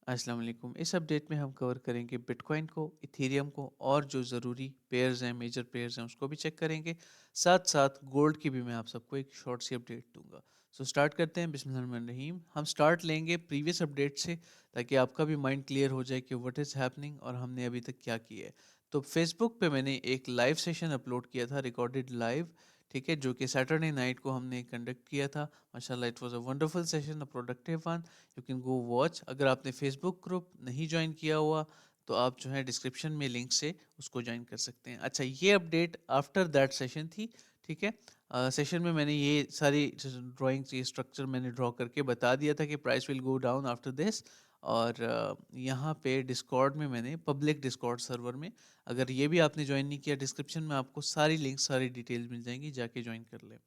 अस्सलाम वालेकुम। इस अपडेट में हम कवर करेंगे बिटकॉइन को, इथेरियम को और जो ज़रूरी पेयर्स हैं, मेजर पेयर्स हैं, उसको भी चेक करेंगे। साथ साथ गोल्ड की भी मैं आप सबको एक शॉर्ट सी अपडेट दूंगा। सो स्टार्ट करते हैं। बिस्मिल्लाहिर्रहमानिर्रहीम। हम स्टार्ट लेंगे प्रीवियस अपडेट से, ताकि आपका भी माइंड क्लियर हो जाए कि व्हाट इज़ हैपनिंग और हमने अभी तक क्या किया है। तो फेसबुक पे मैंने एक लाइव सेशन अपलोड किया था, रिकॉर्डेड लाइव, ठीक है, जो कि सैटरडे नाइट को हमने कंडक्ट किया था। माशाल्लाह it was a wonderful session, a productive one. You can go watch. अगर आपने फेसबुक ग्रुप नहीं ज्वाइन किया हुआ तो आप जो है डिस्क्रिप्शन में लिंक से उसको ज्वाइन कर सकते हैं। अच्छा, ये अपडेट आफ्टर दैट सेशन थी, ठीक है। सेशन में मैंने ये सारी ड्राइंग्स, ये स्ट्रक्चर मैंने ड्रॉ करके बता दिया था कि price will go down after this. और यहाँ पे डिस्कॉर्ड में मैंने पब्लिक डिस्कॉर्ड सर्वर में, अगर ये भी आपने ज्वाइन नहीं किया, डिस्क्रिप्शन में आपको सारी लिंक, सारी डिटेल्स मिल जाएंगी, जाके ज्वाइन कर लें।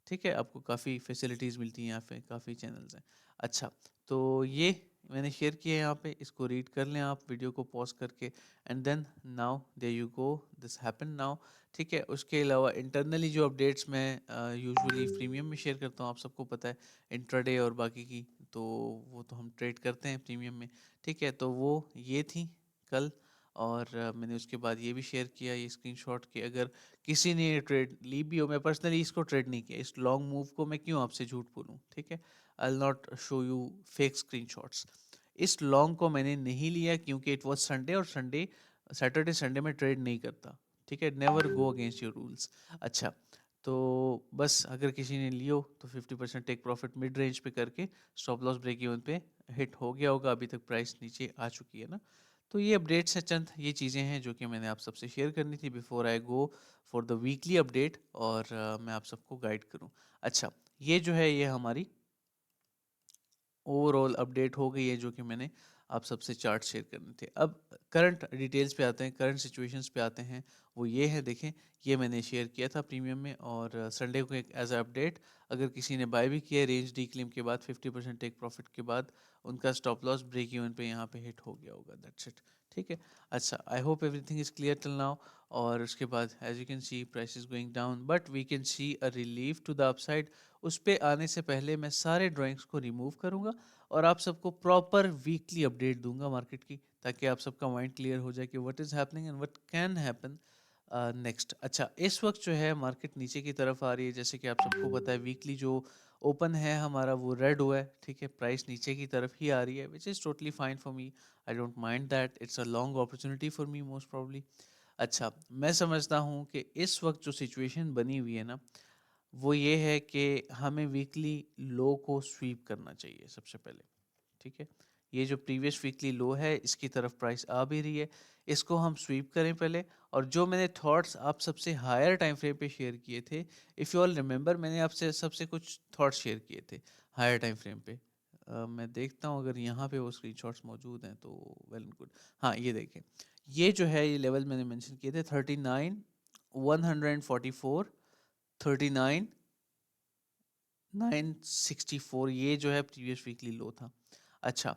ठीक है, आपको काफ़ी फैसिलिटीज़ मिलती हैं यहाँ पे, काफ़ी चैनल्स हैं। अच्छा, तो ये मैंने शेयर किया है यहाँ पे, इसको रीड कर लें आप वीडियो को पॉज करके। And then now there you go, this happen now. ठीक है, उसके अलावा इंटरनली जो अपडेट्स मैं यूजुअली प्रीमियम में शेयर करता हूँ, आप सबको पता है, इंट्राडे और बाकी की, तो वो तो हम ट्रेड करते हैं प्रीमियम में। ठीक है, तो वो ये थी कल। और मैंने उसके बाद ये भी शेयर किया, ये स्क्रीनशॉट, कि अगर किसी ने ट्रेड ली भी हो, मैं पर्सनली इसको ट्रेड नहीं किया, इस लॉन्ग मूव को मैं क्यों आपसे झूठ बोलूँ, ठीक है। आई will not show you fake screenshots. इस लॉन्ग को मैंने नहीं लिया क्योंकि इट वाज संडे, और संडे, सैटरडे संडे में ट्रेड नहीं करता, ठीक है। Never go against your rules. अच्छा, तो बस अगर किसी ने लियो तो 50% टेक प्रॉफिट मिड रेंज पे करके स्टॉप लॉस ब्रेक इवन पे हिट हो गया होगा। अभी तक प्राइस नीचे आ चुकी है ना। तो ये अपडेट्स है, चंद ये चीज़ें हैं जो कि मैंने आप सबसे शेयर करनी थी before I go for the weekly update, और मैं आप सबको गाइड करूं। अच्छा, ये जो है, ये हमारी ओवरऑल अपडेट हो गई है, जो कि मैंने आप सबसे चार्ट शेयर करने थे। अब करंट डिटेल्स पे आते हैं, करंट सिचुएशंस पे आते हैं। वो ये है, देखें, ये मैंने शेयर किया था प्रीमियम में, और संडे को एक एज अ अपडेट, अगर किसी ने बाय भी किया रेंज डी क्लेम के बाद, 50% टेक प्रॉफिट के बाद, उनका स्टॉप लॉस ब्रेक इवन पे यहाँ पे हिट हो गया होगा, दैट्स इट। ठीक है। अच्छा, I hope everything is clear till now. और उसके बाद as you can see price is going down, but we can see a relief to the upside. उस पे आने से पहले मैं सारे ड्राइंग्स को रिमूव करूंगा और आप सबको प्रॉपर वीकली अपडेट दूंगा मार्केट की, ताकि आप सबका माइंड क्लियर हो जाए कि what is happening and what can happen next. अच्छा, इस वक्त जो है मार्केट नीचे की तरफ आ रही है, जैसे कि आप सबको पता है, वीकली जो ओपन है हमारा वो रेड हुआ है, ठीक है। प्राइस नीचे की तरफ ही आ रही है, which is totally fine for me. I don't mind that, it's a long opportunity for me most probably. अच्छा, मैं समझता हूँ कि इस वक्त जो सिचुएशन बनी हुई है ना, वो ये है कि हमें वीकली लो को स्वीप करना चाहिए सबसे पहले, ठीक है। ये जो प्रीवियस वीकली लो है, इसकी तरफ प्राइस आ भी रही है, इसको हम स्वीप करें पहले। और जो मैंने थॉट्स आप सबसे हायर टाइम फ्रेम पे शेयर किए थे, इफ़ यू ऑल रिमेंबर, मैंने आपसे सबसे कुछ थॉट्स शेयर किए थे हायर टाइम फ्रेम पे। मैं देखता हूँ अगर यहाँ पे वो स्क्रीनशॉट्स मौजूद हैं तो वेल एंड गुड। हाँ, ये देखें, ये जो है, ये लेवल मैंने मेंशन किए थे, 39 144, 39 964, ये जो है प्रीवियस वीकली लो था। अच्छा,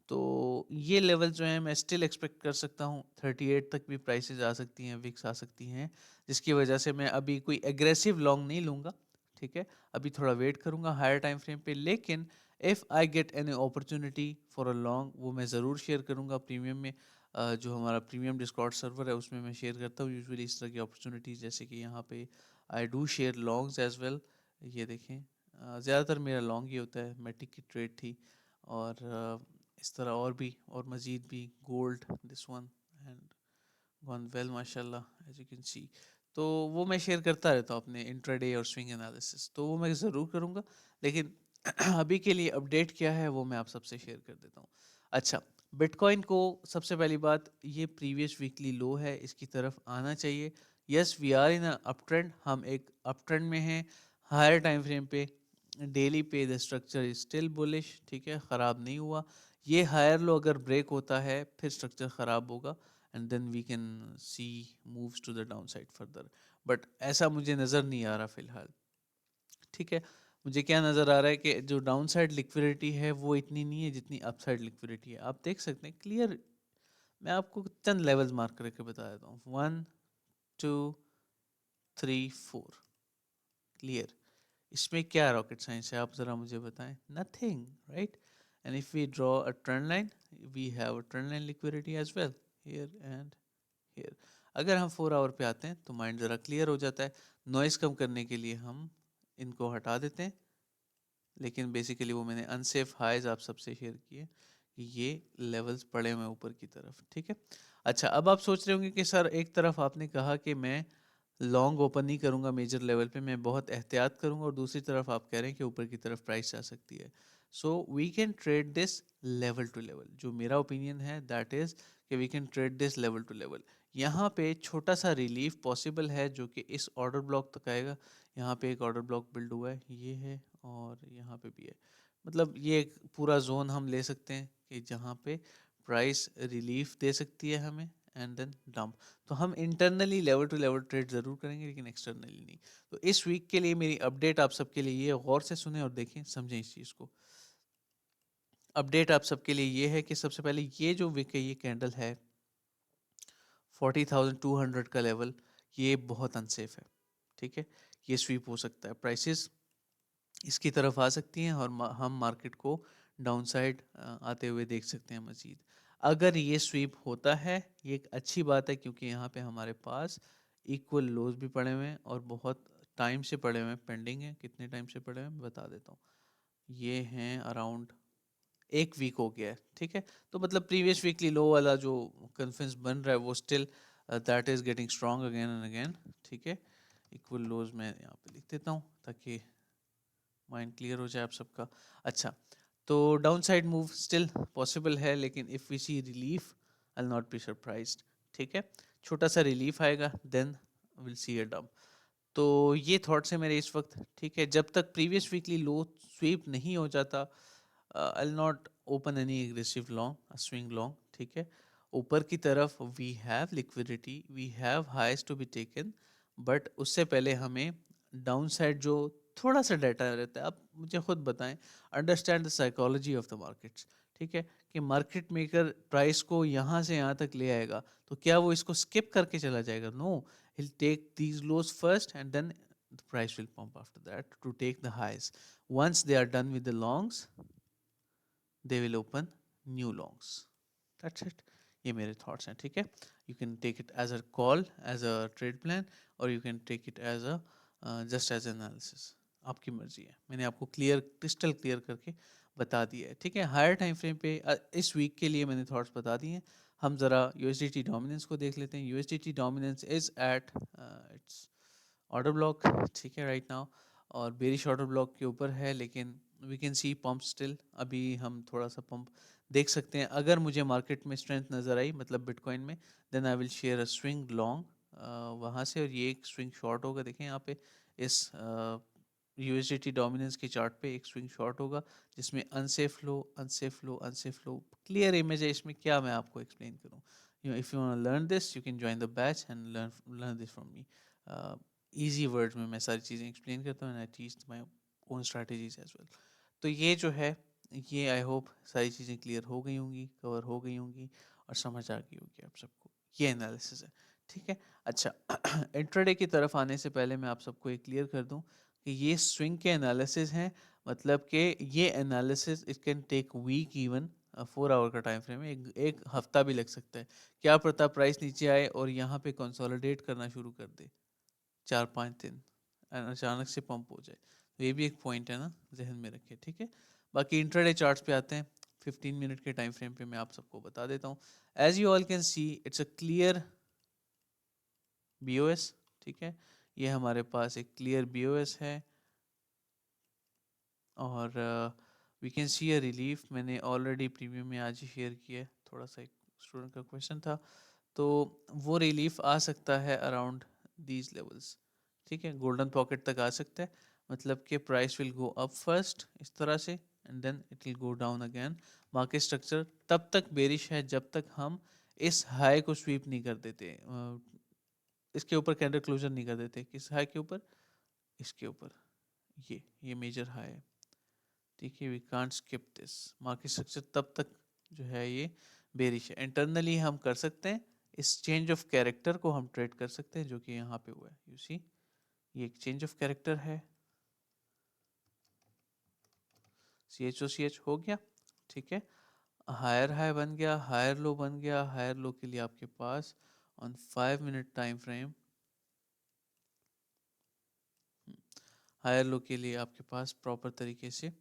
तो ये लेवल जो है मैं स्टिल एक्सपेक्ट कर सकता हूँ, 38 तक भी प्राइसेस आ सकती हैं, विक्स आ सकती हैं, जिसकी वजह से मैं अभी कोई एग्रेसिव लॉन्ग नहीं लूँगा, ठीक है। अभी थोड़ा वेट करूँगा हायर टाइम फ्रेम पे, लेकिन if I get any opportunity for a long, वो मैं ज़रूर शेयर करूँगा प्रीमियम में। जो हमारा प्रीमियम डिस्कॉर्ड सर्वर है, उसमें मैं शेयर करता हूँ यूजुअली इस तरह की अपॉर्चुनिटीज़, जैसे कि यहाँ पे I do share longs as well. ये देखें, ज़्यादातर मेरा लॉन्ग ही होता है, मेटिक की ट्रेड थी, और इस तरह और भी, और मज़ीद भी gold, this one and gone well माशाल्लाह एज यू कैन सी। तो वो मैं शेयर करता रहता हूँ अपने इंट्राडे और स्विंग एनालिसिस, तो वो मैं ज़रूर करूँगा, लेकिन अभी के लिए अपडेट क्या है वो मैं आप सबसे शेयर कर देता हूँ। अच्छा, बिटकॉइन को, सबसे पहली बात, ये प्रीवियस वीकली लो है, इसकी तरफ आना चाहिए। Yes, we are in up trend, हम एक अप ट्रेंड में हैं। हायर टाइम फ्रेम पे, डेली पे, the structure is still bullish, ठीक है, ख़राब नहीं हुआ। ये हायर लो अगर ब्रेक होता है, फिर स्ट्रक्चर ख़राब होगा, and then we can see moves to the down side further. But ऐसा मुझे नज़र नहीं आ रहा फ़िलहाल, ठीक है। मुझे क्या नज़र आ रहा है कि जो डाउन साइड लिक्विडिटी है वो इतनी नहीं है जितनी अप साइड लिक्विडिटी है। आप देख सकते हैं क्लियर, मैं आपको चंद लेवल्स मार्क करके बता देता हूँ, 1 2 3 4, क्लियर। इसमें क्या रॉकेट साइंस है, आप ज़रा मुझे बताएं, nothing, right. And if we draw a trend line, we have trend line liquidity as well here and here. अगर हम 4 आवर पे आते हैं तो माइंड ज़रा क्लियर हो जाता है। नॉइस कम करने के लिए हम इनको हटा देते हैं, लेकिन बेसिकली वो मैंने अनसेफ हाइज आप सबसे शेयर किए कि ये लेवल्स पड़े हुए ऊपर की तरफ, ठीक है। अच्छा, अब आप सोच रहे होंगे कि सर एक तरफ आपने कहा कि मैं लॉन्ग ओपन नहीं करूंगा मेजर लेवल पे, मैं बहुत एहतियात करूंगा, और दूसरी तरफ आप कह रहे हैं कि ऊपर की तरफ प्राइस जा सकती है। So we can trade this level to level. जो मेरा ओपिनियन है दैट इज कि we can trade this level to level. यहाँ पे छोटा सा रिलीफ पॉसिबल है जो कि इस ऑर्डर ब्लॉक तक आएगा। यहाँ पे एक ऑर्डर ब्लॉक बिल्ड हुआ है, ये है, और यहाँ पे भी है। मतलब ये एक पूरा जोन हम ले सकते हैं कि जहाँ पे प्राइस रिलीफ दे सकती है हमें एंड देन डंप। तो हम internally level to level trade ज़रूर करेंगे, लेकिन एक्सटर्नली नहीं। तो इस वीक के लिए मेरी अपडेट आप सबके लिए ये, गौर से सुने और देखें, समझें इस चीज़ को। अपडेट आप सबके लिए ये है कि सबसे पहले ये जो वीक है, ये कैंडल है 40,200 का लेवल, ये बहुत अनसेफ है, ठीक है। ये स्वीप हो सकता है, प्राइसेस इसकी तरफ आ सकती हैं और हम मार्केट को डाउन साइड आते हुए देख सकते हैं मजीद। अगर ये स्वीप होता है, ये एक अच्छी बात है, क्योंकि यहाँ पे हमारे पास इक्वल लोज भी पड़े हुए हैं और बहुत टाइम से पड़े हुए हैं, पेंडिंग है। कितने टाइम से पड़े हुए हैं बता देता हूँ, ये हैं अराउंड 1 वीक हो गया है, ठीक है। तो मतलब प्रीवियस वीकली लो वाला जो कन्फ्रेंस बन रहा है वो still that is getting strong again and again, ठीक है। इक्वल लोज मैं यहाँ पे लिख देता हूँ ताकि माइंड क्लियर हो जाए आप सबका। अच्छा, तो down side move still possible है, लेकिन if we see relief I will not be surprised, ठीक है। छोटा सा रिलीफ आएगा then will see a dump. तो ये थॉट्स है मेरे इस वक्त, ठीक है। जब तक प्रीवियस वीकली लो स्वीप नहीं हो जाता, I will not open any aggressive long swing long, ठीक है। ऊपर की तरफ we have liquidity, we have highs to be taken, but उससे पहले हमें डाउन साइड जो थोड़ा सा डाटा रहता है, आप मुझे खुद बताएं, understand the psychology of the markets, ठीक है। कि मार्केट मेकर प्राइस को यहाँ से यहाँ तक ले आएगा, तो क्या वो इसको स्किप करके चला जाएगा? No, he'll take these lows first and then the price will pump after that to take the highs. Once they are done with the longs, they will open new longs. That's it. ये मेरे thoughts हैं, ठीक है। You can take it as a call, as a trade plan, और you can take it as a just as analysis, आपकी मर्जी है। मैंने आपको क्लियर, क्रिस्टल क्लियर करके बता दिया है, ठीक है। हायर टाइम फ्रेम पे इस वीक के लिए मैंने थॉट्स बता दिए हैं। हम ज़रा यूएसडीटी डोमिनेंस को देख लेते हैं। USDT dominance is at its order block, ठीक है, राइट नाउ, और बेरिश ऑर्डर ब्लॉक के ऊपर है, लेकिन we can see pump still. अभी हम थोड़ा सा पंप देख सकते हैं। अगर मुझे मार्केट में स्ट्रेंथ नज़र आई, मतलब बिटकॉइन में, then I will share a swing long वहाँ से, और ये एक स्विंग शॉर्ट होगा। देखें यहाँ पे इस यूएसडीटी डोमिनेंस के चार्ट पे एक स्विंग शॉर्ट होगा, जिसमें unsafe low, unsafe low, unsafe low, clear image है। इसमें क्या मैं आपको एक्सप्लेन करूँ? If you want to learn this, you can join the batch and learn this from me. Easy words में मैं सारी चीज़ें एक्सप्लेन करता हूँ, and I teach my own strategies as well. तो ये जो है, ये आई होप सारी चीज़ें क्लियर हो गई होंगी, कवर हो गई होंगी, और समझ आ गई होगी आप सबको। ये एनालिसिस है, ठीक है। अच्छा, इंट्राडे की तरफ आने से पहले मैं आप सबको एक क्लियर कर दूं कि ये स्विंग के एनालिसिस हैं, मतलब कि ये analysis it can take week, even 4 hour का टाइम फ्रेम है, एक हफ्ता भी लग सकता है। क्या पता प्राइस नीचे आए और यहाँ पे कंसोलिडेट करना शुरू कर दे 4-5 दिन, अचानक से पंप हो जाए। तो ये भी एक पॉइंट है ना, जहन में रखिए, ठीक है। बाकी इंट्राडे चार्ट्स पे आते हैं। 15 मिनट के टाइम फ्रेम पे मैं आप सबको बता देता हूँ। As you all can see, it's a clear BOS, ठीक है। ये हमारे पास एक क्लियर बीओएस है, और we can see a relief. मैंने ऑलरेडी प्रीमियम में आज ही शेयर किया है, थोड़ा सा एक स्टूडेंट का क्वेश्चन था, तो वो रिलीफ आ सकता है अराउंड दीज लेवल्स, ठीक है। गोल्डन पॉकेट तक आ सकता है, मतलब कि price will go up first इस तरह से, and then it will go down again. Market structure तब तक बेरिश है जब तक हम इस हाई को स्वीप नहीं कर देते, इसके ऊपर कैंडल क्लोजर नहीं कर देते। किस हाई के ऊपर? इसके ऊपर, ये मेजर हाई है, ठीक है। We can't skip this. Market structure तब तक जो है ये बेरिश है। इंटरनली हम कर सकते हैं, इस चेंज ऑफ कैरेक्टर को हम ट्रेड कर सकते हैं, जो कि यहाँ पे हुआ है। यू सी, ये एक चेंज ऑफ कैरेक्टर है, सी एच हो गया, ठीक है। हायर हाई बन गया, हायर लो बन गया। हायर लो के लिए आपके पास on 5 minute time frame, higher low के लिए आपके पास प्रॉपर तरीके से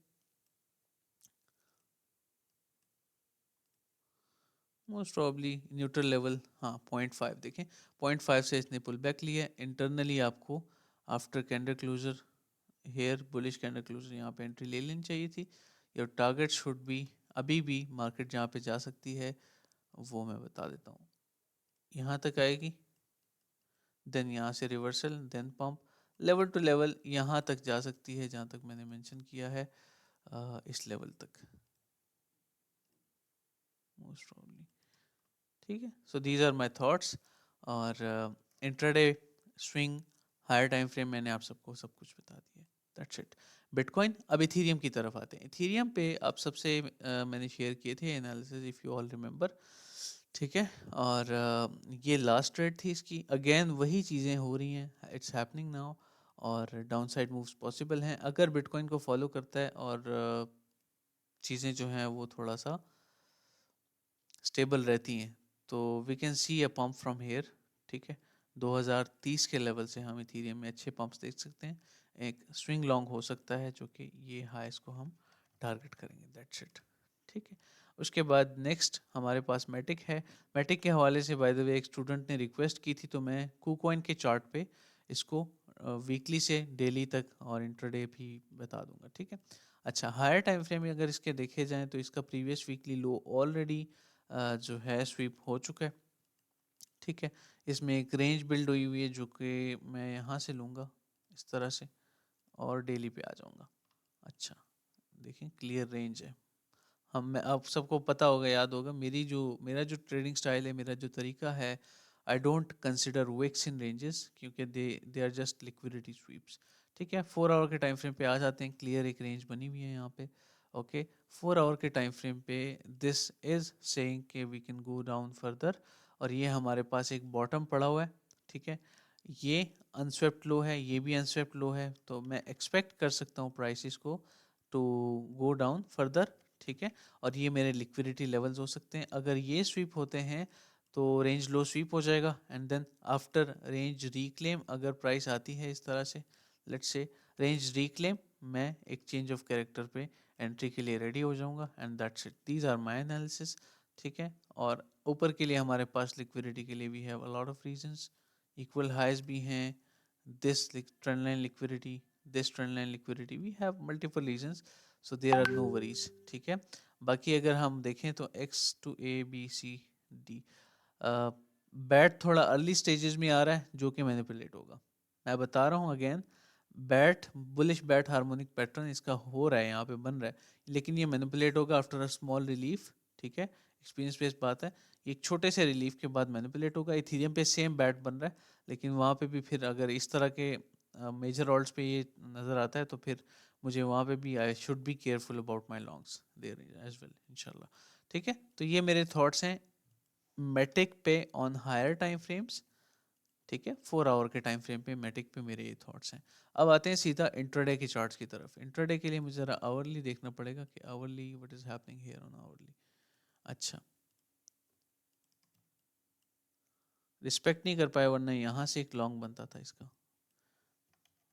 मोस्ट प्रॉब्ली न्यूट्रल लेवल, हाँ 0.5 देखें, 0.5 से इसने पुल बैक लिया। इंटरनली आपको after candle closure here bullish candle closure यहाँ पे एंट्री ले लेनी चाहिए थी। योर टारगेट शुड बी, अभी भी मार्केट जहाँ पे जा सकती है वो मैं बता देता हूँ, यहाँ तक आएगी, देन यहाँ से reversal, then pump, level to level यहाँ तक जा सकती है जहाँ तक मैंने मेंशन किया है, इस लेवल तक मोस्ट प्रॉब्ली। ठीक है, so these are my thoughts. और intraday swing higher time frame मैंने आप सबको सब कुछ बता दिया, दैट्स इट। बिटकॉइन, अब इथीरियम की तरफ आते हैं। इथीरियम पे आप सबसे मैंने शेयर किए थे analysis, if you all remember, ठीक है। और ये लास्ट ट्रेड थी इसकी, अगेन वही चीज़ें हो रही हैं, इट्स हैपनिंग नाउ। और डाउन साइड मूव्स पॉसिबल हैं अगर बिटकॉइन को फॉलो करता है और चीज़ें जो हैं वो थोड़ा सा स्टेबल रहती हैं, तो we can see a pump from here. ठीक है, 2030 के लेवल से हम इथीरियम में अच्छे पंप्स देख सकते हैं। एक स्विंग लॉन्ग हो सकता है जो कि ये हाईस को हम टारगेट करेंगे, दैट्स इट। ठीक है, उसके बाद नेक्स्ट हमारे पास मैटिक है। मैटिक के हवाले से बाय द वे एक स्टूडेंट ने रिक्वेस्ट की थी, तो मैं कूकॉइन के चार्ट पे इसको वीकली से डेली तक और इंटरडे भी बता दूंगा। ठीक है, अच्छा हायर टाइम फ्रेम में अगर इसके देखे जाएं तो इसका प्रीवियस वीकली लो ऑलरेडी जो है स्वीप हो चुका है। ठीक है, इसमें एक रेंज बिल्ड हुई हुई है जो कि मैं यहाँ से लूँगा इस तरह से और डेली पे आ जाऊँगा। अच्छा देखें, क्लियर रेंज है। हम मैं आप सबको पता होगा, याद होगा, मेरा जो ट्रेडिंग स्टाइल है, मेरा जो तरीका है, I don't consider wicks in ranges, क्योंकि they are just liquidity sweeps. ठीक है, 4 आवर के टाइम फ्रेम पे आ जाते हैं, क्लियर एक रेंज बनी हुई है यहाँ पे। ओके, 4 आवर के टाइम फ्रेम पे दिस इज सेइंग कि we can go down further, और ये हमारे पास एक बॉटम पड़ा हुआ है। ठीक है, ये अनस्वेप्ट लो है, ये भी अनस्वेप्ट लो है, तो मैं एक्सपेक्ट कर सकता हूँ प्राइसेस को टू गो डाउन फर्दर। ठीक है, और ये मेरे लिक्विडिटी लेवल्स हो सकते हैं। अगर ये स्वीप होते हैं तो रेंज लो स्वीप हो जाएगा, and then after range reclaim अगर प्राइस आती है इस तरह से, लेट्स से रेंज रिक्लेम, मैं एक चेंज ऑफ कैरेक्टर पे एंट्री के लिए रेडी हो जाऊंगा, and that's it, these are my analysis. ठीक है, और ऊपर के लिए हमारे पास लिक्विडिटी के लिए we have a lot of reasons, equal highs भी हैं, this trend line liquidity, this trend line liquidity, we have multiple reasons, so there are no worries. ठीक है, बाकी अगर हम देखें तो X to A B C D, bat थोड़ा अर्ली स्टेजेस में आ रहा है जो कि मैनिपुलेट होगा। मैं बता रहा हूँ again, bat bullish bat harmonic pattern इसका हो रहा है, यहाँ पे बन रहा है, लेकिन ये मैनिपुलेट होगा आफ्टर अ स्मॉल रिलीफ। ठीक है, एक्सपीरियंस बेस्ड बात है, एक छोटे से रिलीफ के बाद मैनिपुलेट होगा। इथीरियम पे सेम बैट बन रहा है, लेकिन वहाँ पे भी फिर अगर इस तरह के मेजर ऑल्ट्स पे ये नज़र आता है तो फिर मुझे वहाँ पे भी I should be careful about my longs there as well इंशाल्लाह। ठीक है, तो ये मेरे थॉट्स हैं मेटिक पे ऑन हायर टाइम फ्रेम्स। ठीक है, 4 आवर के टाइम फ्रेम पे मेटिक पे मेरे ये थॉट्स हैं। अब आते हैं सीधा इंट्राडे के चार्ट्स की तरफ। इंट्राडे के लिए मुझे ज़रा आवरली देखना पड़ेगा कि hourly what is happening here on hourly. अच्छा, रिस्पेक्ट नहीं कर पाया, वरना यहाँ से एक लॉन्ग बनता था इसका।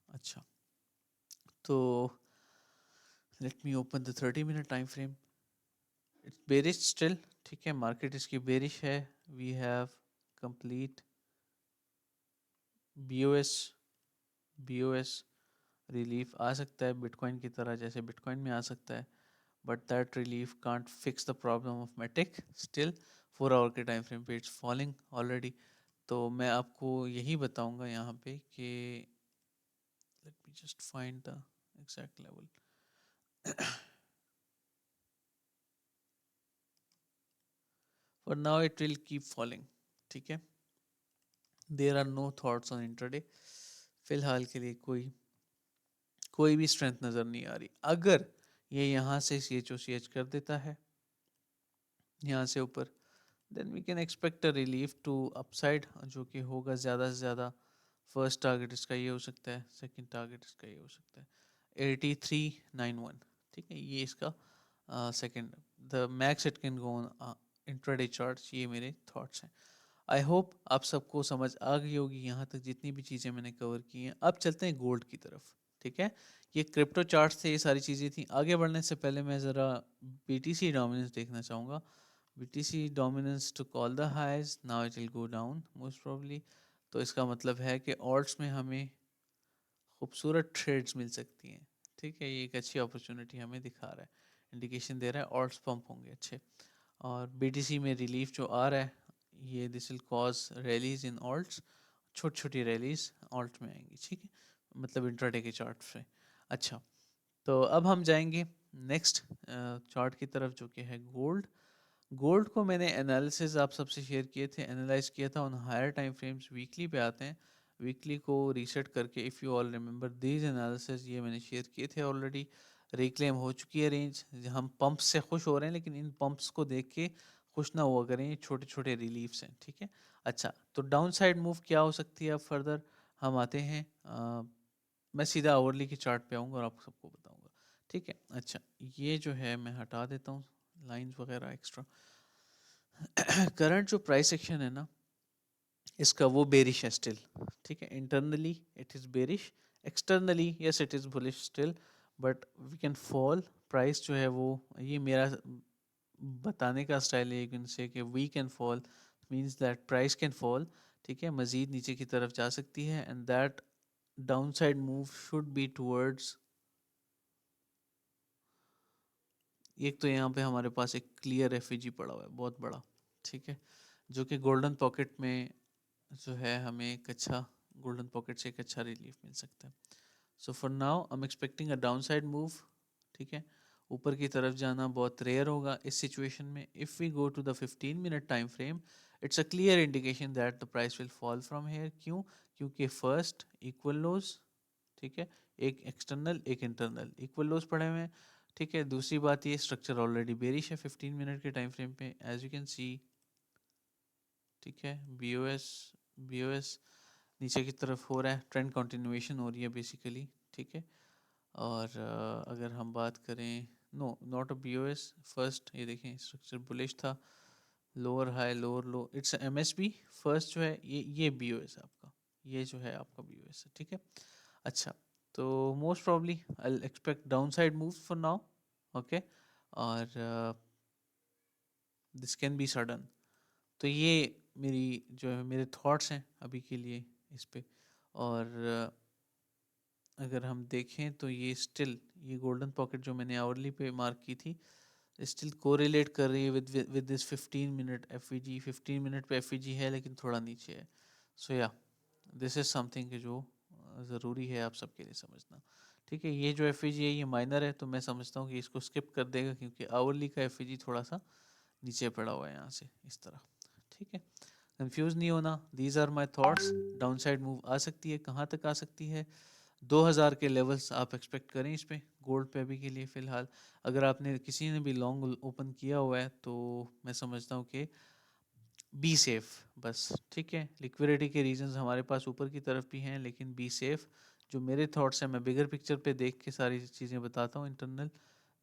अच्छा, तो let me open the 30 minute time frame. It's bearish still. ठीक है, मार्केट इसकी बेरिश है। We have complete BOS, BOS relief आ सकता है बिटकॉइन की तरह, जैसे बिटकॉइन में आ सकता है, but that relief can't fix the problem of MATIC still. 4 hour के टाइम फ्रेम पे इट्स फॉलिंग ऑलरेडी। तो मैं आपको यही बताऊंगा यहाँ पे कि let me just find the exact level. For now it will keep falling. ठीक है, there are no thoughts on intraday, फिलहाल के लिए कोई भी स्ट्रेंथ नज़र नहीं आ रही। अगर ये यहाँ से C H O C H कर देता है यहाँ से ऊपर, then we can expect a relief to upside, जो कि होगा ज़्यादा से ज़्यादा। फर्स्ट टारगेट इसका ये हो सकता है, सेकंड टारगेट इसका ये हो सकता है 8391। ठीक है, ये इसका second the max it can go on intraday charts. ये मेरे थॉट्स हैं। आई होप आप सबको समझ आ गई होगी यहाँ तक जितनी भी चीज़ें मैंने कवर की हैं। अब चलते हैं गोल्ड की तरफ। ठीक है, ये क्रिप्टो चार्ट्स थे, ये सारी चीज़ें थी। आगे बढ़ने से पहले मैं ज़रा BTC डोमिनेंस देखना चाहूँगा। BTC dominance to call the highs, now it will go down most probably. तो इसका मतलब है कि ऑल्ट्स में हमें खूबसूरत ट्रेड्स मिल सकती हैं। ठीक है, ये एक अच्छी अपॉर्चुनिटी हमें दिखा रहा है, इंडिकेशन दे रहा है ऑल्ट्स पंप होंगे अच्छे। और BTC में रिलीफ जो आ रहा है, ये this will cause rallies in ult's, छोटी छोटी रैलीज ऑल्ट में आएंगी। ठीक है, मतलब इंट्राडे के चार्ट से। अच्छा, तो अब हम जाएंगे नेक्स्ट चार्ट की तरफ जो कि है गोल्ड। गोल्ड को मैंने एनालिसिस आप सबसे शेयर किए थे, एनालाइज किया था on higher time frames. Weekly पे आते हैं, वीकली को रीसेट करके if you all remember these analysis, ये मैंने शेयर किए थे ऑलरेडी। रिक्लेम हो चुकी है रेंज, हम पंप्स से खुश हो रहे हैं लेकिन इन पंप्स को देख के खुश ना हुआ करें, ये छोटे छोटे रिलीफ्स हैं। ठीक है, अच्छा, तो डाउन साइड मूव क्या हो सकती है अब फर्दर। हम आते हैं मैं सीधा आवरली की चार्ट पे आऊँगा और आप सबको बताऊँगा। ठीक है, अच्छा, ये जो है मैं हटा देता हूँ लाइंस वगैरह एक्स्ट्रा। करंट जो प्राइस एक्शन है ना इसका, वो बेरिश है स्टिल। ठीक है, internally it is bearish, externally yes it is bullish still, but we can fall. Price जो है वो, ये मेरा बताने का स्टाइल है, यू कैन से कि we can fall means that price can fall. ठीक है, मज़ीद नीचे की तरफ जा सकती है and that down side move should be towards. एक तो यहाँ पे हमारे पास एक क्लियर एफईजी पड़ा हुआ है बहुत बड़ा। ठीक है, जो कि गोल्डन पॉकेट में जो है हमें एक अच्छा, गोल्डन पॉकेट से एक अच्छा रिलीफ मिल सकता है। So for now I am expecting a down side move. ठीक है, ऊपर की तरफ जाना बहुत रेयर होगा इस सिचुएशन में। If we go to the 15 minute time frame, it's a clear indication that the price will fall from here. क्यों? क्योंकि फर्स्ट इक्वल लोज, ठीक है, एक एक्सटर्नल एक इंटरनल, इक्वल लोज पड़े हुए हैं। ठीक है, दूसरी बात ये स्ट्रक्चर ऑलरेडी बेरिश है 15 मिनट के टाइम फ्रेम पे एज यू कैन सी। ठीक है, बी ओ एस नीचे की तरफ हो रहा है, ट्रेंड कंटिन्यूएशन हो रही है बेसिकली। ठीक है, और अगर हम बात करें, no not a BOS, first ये देखें स्ट्रक्चर बुलिश था, lower high lower low, it's MSB। First जो है ये BOS है आपका, ये जो है आपका BOS है। ठीक है, अच्छा, तो most probably I expect down side move for now. Okay, और दिस कैन बी सडन। तो ये मेरी जो है मेरे थॉट्स हैं अभी के लिए इस पे। और अगर हम देखें तो ये स्टिल, ये गोल्डन पॉकेट जो मैंने आवरली पे मार्क की थी, स्टिल कोरिलेट कर रही है with this 15 minute FEG. 15 minute पे एफईजी है लेकिन थोड़ा नीचे है। सो या दिस इज समथिंग जो ज़रूरी है आप सबके लिए समझना। ठीक है, ये जो एफईजी है ये माइनर है, तो मैं समझता हूँ कि इसको स्किप कर देगा क्योंकि आवरली का एफईजी थोड़ा सा नीचे पड़ा हुआ है यहाँ से इस तरह। ठीक है, कंफ्यूज नहीं होना, these are my thoughts. Down side move आ सकती है, कहाँ तक आ सकती है? 2000 के लेवल्स आप एक्सपेक्ट करें इस पे, गोल्ड पे अभी के लिए फ़िलहाल। अगर आपने किसी ने भी लॉन्ग ओपन किया हुआ है तो मैं समझता हूँ कि बी सेफ बस। ठीक है, लिक्विडिटी के रीजंस हमारे पास ऊपर की तरफ भी हैं लेकिन बी सेफ। जो मेरे थॉट्स हैं, मैं बिगर पिक्चर पे देख के सारी चीज़ें बताता हूँ इंटरनल,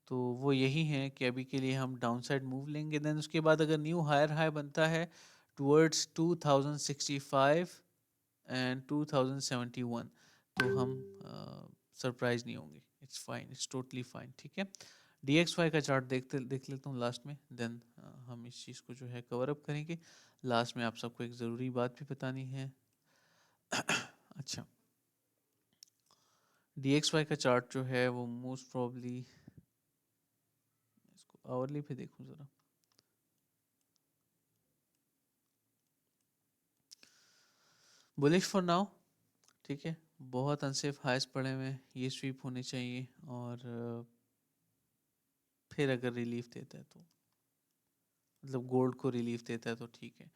तो वो यही हैं कि अभी के लिए हम डाउन साइड मूव लेंगे। देन उसके बाद अगर न्यू हायर हाई बनता है टूवर्ड्स 2065 एंड 2071, तो हम सरप्राइज नहीं होंगे। It's fine, it's totally fine. ठीक है, DXY का चार्ट देख लेता हूँ लास्ट में, देन हम इस चीज़ को जो है कवर अप करेंगे। लास्ट में आप सबको एक ज़रूरी बात भी बतानी है। अच्छा, DXY का चार्ट जो है वो मोस्ट प्रॉब्ली, इसको आवरली पे देखूँ ज़रा। Bullish for now. ठीक है, बहुत अनसेफ हाइस पड़े हुए हैं, ये स्वीप होने चाहिए। और फिर अगर रिलीफ देता है तो, मतलब गोल्ड को रिलीफ देता है तो ठीक है।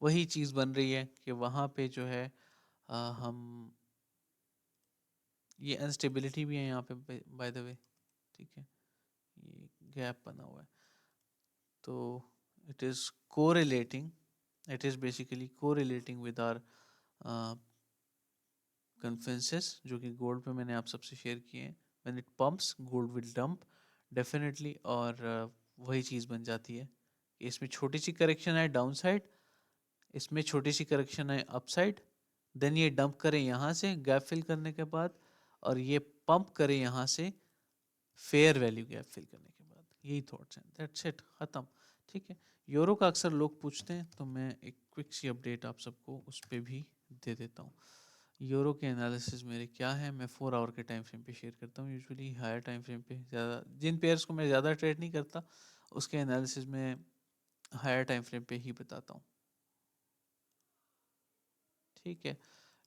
वही चीज़ बन रही है कि वहाँ पे जो है हम, ये अनस्टेबिलिटी भी है यहाँ पे बाय द वे। ठीक है, ये गैप बना हुआ है, तो it is correlating, it is basically correlating with our confidences जो कि गोल्ड पे मैंने आप सबसे शेयर किए हैं। When it pumps gold will dump definitely, और वही चीज़ बन जाती है कि इसमें छोटी सी करेक्शन है डाउन साइड, इसमें छोटी सी करेक्शन है अप साइड, देन ये डंप करें यहाँ से गैप फिल करने के बाद, और ये पंप करें यहाँ से फेयर वैल्यू गैप फिल करने के बाद। यही थॉट्स हैं, दैट्स इट, ख़त्म। ठीक है, यूरो का अक्सर लोग पूछते हैं तो मैं एक क्विक सी अपडेट आप सबको उस पर भी दे देता हूँ। यूरो के एनालिसिस मेरे क्या है, मैं 4 आवर के टाइम फ्रेम पे शेयर करता हूँ यूजुअली, हायर टाइम फ्रेम पे ज़्यादा, जिन पेयर्स को मैं ज़्यादा ट्रेड नहीं करता उसके एनालिसिस में हायर टाइम फ्रेम पे ही बताता हूँ। ठीक है,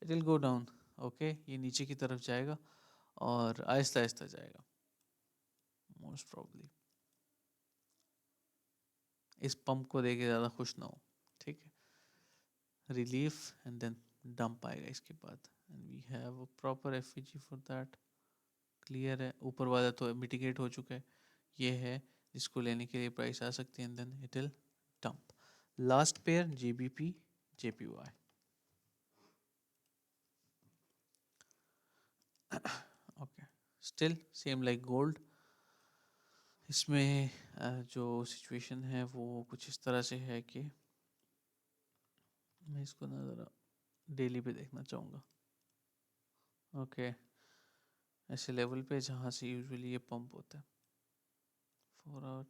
it will go down, okay, ये नीचे की तरफ जाएगा और आहिस्ता आहिस्ता जाएगा मोस्ट प्रॉब्ली। इस पंप को देके ज़्यादा खुश ना हो, ठीक है, रिलीफ एंड देन डंप आएगा इसके बाद, and we have a proper FVG for that. Clear है, ऊपर वाला तो मिटिगेट हो चुका है, ये है जिसको लेने के लिए प्राइस आ सकती है, and then it will dump. Last pair GBP JPY. Okay, still same like gold, इसमें जो सिचुएशन है वो कुछ इस तरह से है कि मैं इसको ना ज़रा डेली पे देखना चाहूँगा। ओके, ऐसे लेवल पे जहाँ से यूजुअली ये पंप होता है, 4 hour.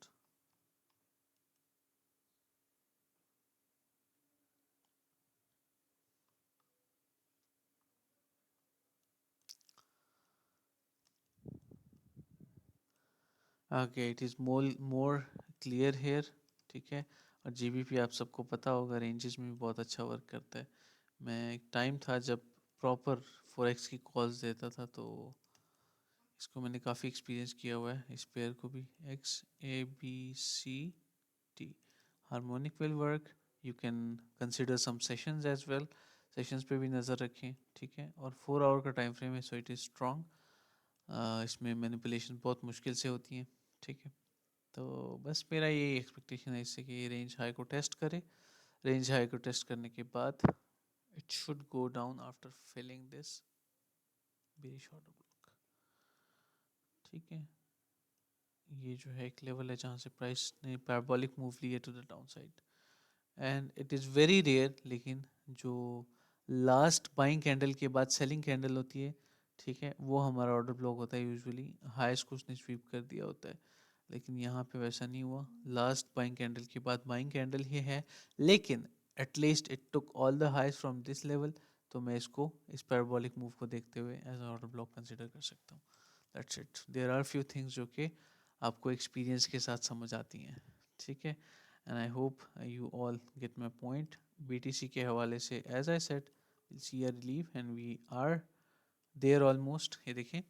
Okay, it is more clear here, ठीक है। और जीबीपी आप सबको पता होगा रेंजेस में भी बहुत अच्छा वर्क करता है। मैं एक टाइम था जब प्रॉपर फॉरेक्स की कॉल्स देता था, तो इसको मैंने काफ़ी एक्सपीरियंस किया हुआ है, इस पेयर को भी। XABCT harmonic will work, you can consider some sessions as well, sessions पे भी नज़र रखें, ठीक है। और 4 आवर का टाइम फ्रेम है, सो इट इज़ स्ट्रॉन्ग, इसमें मैनिपुलेशन बहुत मुश्किल से होती हैं, ठीक है। तो बस मेरा ये एक्सपेक्टेशन है इससे कि ये रेंज हाई को टेस्ट करे, रेंज हाई को टेस्ट करने के बाद it should go down after filling this bearish order block, ठीक है। ये जो है एक लेवल है जहाँ से प्राइस ने पैराबोलिक मूव लिया to the down side, and it is very rare, लेकिन जो लास्ट बाइंग कैंडल के बाद सेलिंग कैंडल होती है, ठीक है, वो हमारा ऑर्डर ब्लॉक होता है यूजुअली, हाईएस्ट को उसने स्वीप कर दिया होता है। लेकिन यहाँ पे वैसा नहीं हुआ, लास्ट बाइंग कैंडल के बाद बाइंग कैंडल ही है, लेकिन at least it took all the highs from this level, तो मैं इसको इस पैराबोलिक मूव को देखते हुए एज ऑर्डर ब्लॉक कंसिडर कर सकता हूँ। That's it, there are few things जो कि आपको एक्सपीरियंस के साथ समझ आती हैं, ठीक है। And I hope you all get my point. BTC के हवाले से as I said, will see a relief and we are there almost. ये देखें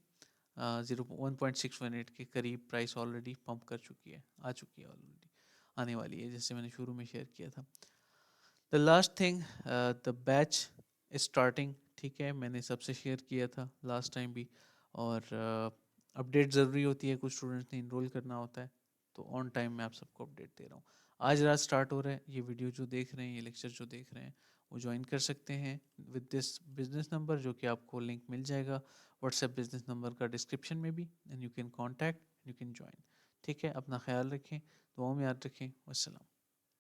1.618 के करीब प्राइस ऑलरेडी पंप कर चुकी है, आ चुकी है ऑलरेडी, आने वाली है, जैसे मैंने शुरू में शेयर किया था। The last thing, the batch starting, ठीक है, मैंने सबसे शेयर किया था लास्ट टाइम भी, और अपडेट ज़रूरी होती है, कुछ स्टूडेंट्स ने इनरोल करना होता है, तो ऑन टाइम मैं आप सबको अपडेट दे रहा हूँ। आज रात स्टार्ट हो रहा है, ये वीडियो जो देख रहे हैं, ये लेक्चर जो देख रहे हैं, वो ज्वाइन कर सकते हैं विद दिस बिजनेस नंबर, जो कि आपको लिंक मिल जाएगा व्हाट्सएप बिजनेस नंबर का डिस्क्रिप्शन में भी, and you can contact, you can join, ठीक है। अपना ख्याल रखें, दुआओं में याद रखें, वस्सलाम।